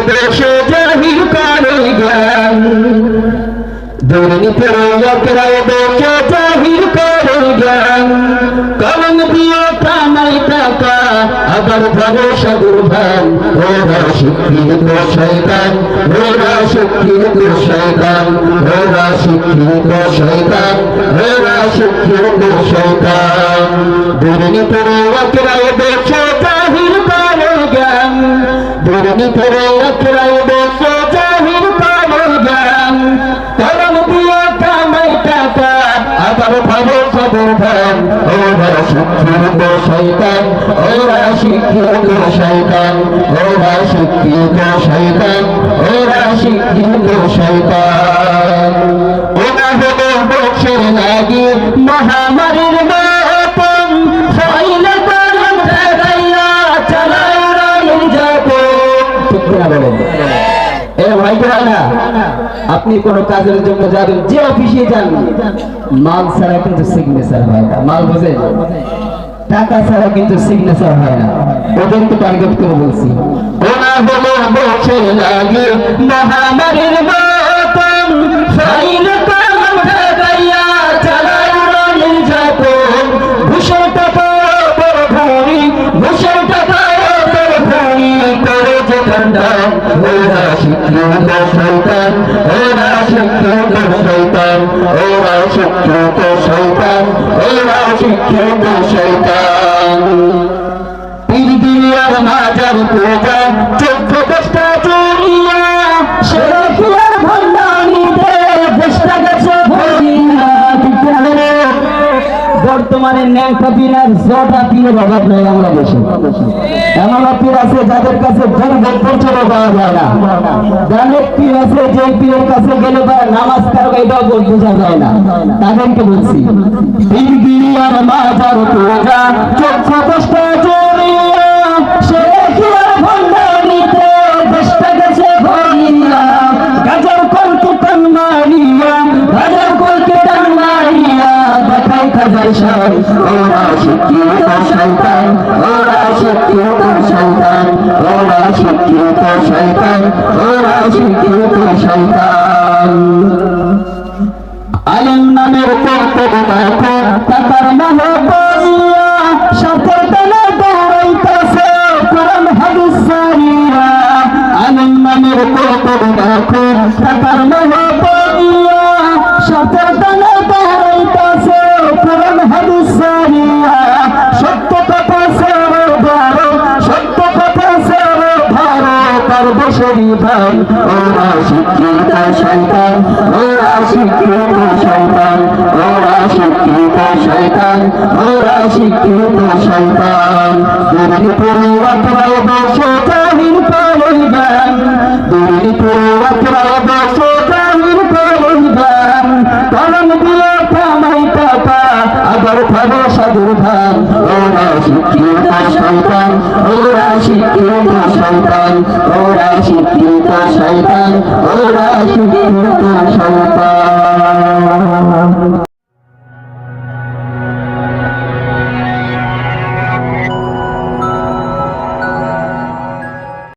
দেশে জাহির করে জ্ঞান দুর্নীতিরাই দেশে জাহির করে জ্ঞান কলম দিয়ে কামাই টাকা আবার ভরসা দুর্ভান ওরা শিক্ষিত শয়তান ওরা শিক্ষিত শয়তান ওরা শিক্ষিত শয়তান ওরা শিক্ষিত শয়তান দুর্নীতিরাই দেশে জাহির করে জ্ঞান দুর্নীতিরাই দেশে জাহির করে জ্ঞান কলম দিয়ে কামাই টাকা আবার ভরসা দুর্ভান ওরা শিক্ষিত শয়তান ওরা শিক্ষিত শয়তান ওরা শিক্ষিত শয়তান ওরা শিক্ষিত শয়তান ওরা হলো বছর লাগে মহামারীর মতন ফাইলে কলম ঠেকাইয়া চালায় রায়ের যাপন। ঠিক না বলেন? আপনি কোন কাজের জন্য যাবেন, যে অফিসে যান, মাল ছাড়া কিন্তু সিগনেচার হয় না। মাল বোঝেন? টাকা ছাড়া কিন্তু সিগনেচার হয় না। ওদের তো টার্গেট করে বলছি, ওরা হলো বছর লাগে মহামারীর মতন ফাইলে কলম ঠেকাইয়া চালায় রায়ের যাপন। ঘুষের টাকা বড় ভারী, ঘুষের টাকা বড় ভারী করে যে ঠান্ডা। ওরা শিক্ষিত শয়তান ওরা শিক্ষিত শয়তান ওরা শিক্ষিত শয়তান ওরা শিক্ষিত শয়তান। পীরগিরিয়ার মাজার পূজা 14 জুড়িয়া সেরা ফুলের ভণ্ডারিতে দেশটা গেছে ভরিয়া। বর্তমানে ন্যাংটা পীরের জটা পীরের অভাব নেই আমরা দেশে। এমন পীর আছে যাদের কাছে জনগণ পৌঁছানো পাওয়া যায় না। অনেক পীর আছে যে পীরের কাছে গেলে বা নামাজ কারো এটাও বোঝা যায় না। তাদেরকে বলছি, পীরগিরিয়ার মাজার পূজা 14 জুড়িয়া সেরা ফুলের ভণ্ডারিতে দেশটা গেছে ভরিয়া। গাজার কলকে টান মারিয়া গাজার কলকে টান মারিয়া দেখাই খাজার শান। ওরা শিক্ষিত শয়তান ওরা শিক্ষিত শয়তান ওরা শিক্ষিত শয়তান ওরা শিক্ষিত শয়তান। আলেম নামের কর্তব্য দেখো টাকার মহব্বতিয়া সাথে টানে দৌড়াইতেছে কোরআন হাদিস সারিয়া। আলেম নামের কর্তব্য দেখো টাকার মহব্বতিয়া সাথে টানে দৌড়াইতেছে কোরআন হাদিস সারিয়া। সত্য কথা ছেড়ে ধরো সত্য কথা ছেড়ে ধরো তার বসরি ভাই। ওরা শিক্ষিত শয়তান ওরা শিক্ষিত শয়তান ওরা শিক্ষিত শয়তান ওরা শিক্ষিত শয়তান। দুর্নীতির ওয়াকরায় বসে জাহির করে জ্ঞান দুর্নীতির ওয়াকরায় বসে জাহির করে জ্ঞান কলম দিয়ে কামাই টাকা আবার ভরসা দুর্ভান। ওরা শিক্ষিত শয়তান ওরা শিক্ষিত শয়তান ওরা শিক্ষিত শয়তান ওরা